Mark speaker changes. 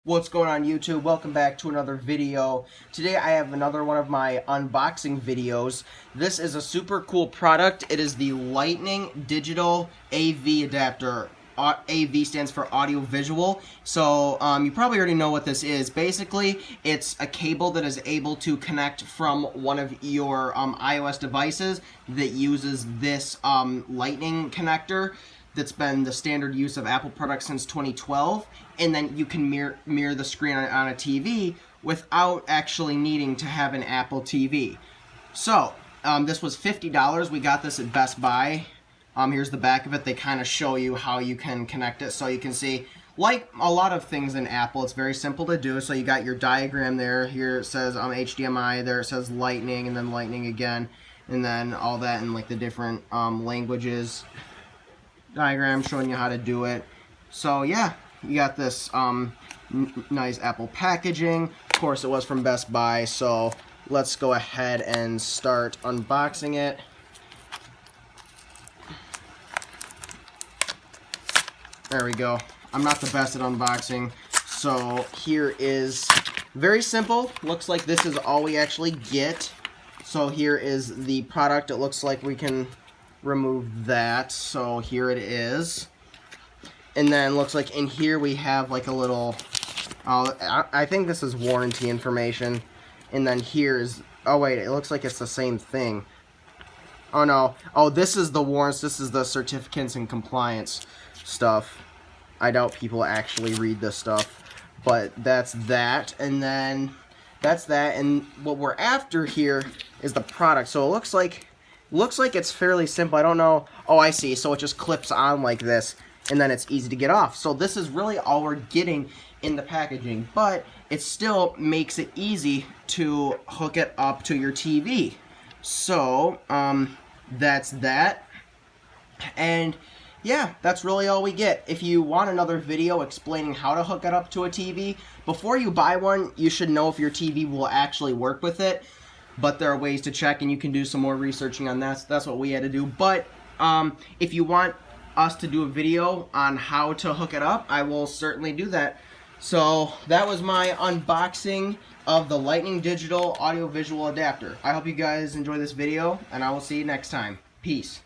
Speaker 1: What's going on YouTube? Welcome back to another video. Today I have another one of my unboxing videos. This is a super cool product. It is the Lightning Digital AV adapter. AV stands for audio visual. So you probably already know what this is. Basically, it's a cable that is able to connect from one of your iOS devices that uses this Lightning connector. That's been the standard use of Apple products since 2012, and then you can mirror the screen on a TV without actually needing to have an Apple TV. So this was $50. We got this at Best Buy. Here's the back of it. They kind of show you how you can connect it, so you can see, like a lot of things in Apple, it's very simple to do. So you got your diagram there. Here it says HDMI. There it says Lightning, and then Lightning again, and then all that in like the different languages. Diagram showing you how to do it. So yeah, you got this nice Apple packaging. Of course, it was from Best Buy, so let's go ahead and start unboxing it. There we go. I'm not the best at unboxing, so here is very simple. Looks like this is all we actually get. So here is the product. It looks like we can remove that, so here it is. And then looks like in here we have like a little I think this is warranty information. And then here's, oh wait, it looks like it's the same thing. Oh no, oh, this is the warrants, this is the certificates and compliance stuff. I doubt people actually read this stuff, but that's that. And then that's that, and what we're after here is the product. So it looks like it's fairly simple. I don't know. Oh, I see. So it just clips on like this, and then it's easy to get off. So this is really all we're getting in the packaging, but it still makes it easy to hook it up to your TV. So that's that. And yeah, that's really all we get. If you want another video explaining how to hook it up to a TV, before you buy one, you should know if your TV will actually work with it. But there are ways to check, and you can do some more researching on that. So that's what we had to do. But if you want us to do a video on how to hook it up, I will certainly do that. So that was my unboxing of the Lightning Digital Audio Visual Adapter. I hope you guys enjoy this video, and I will see you next time. Peace.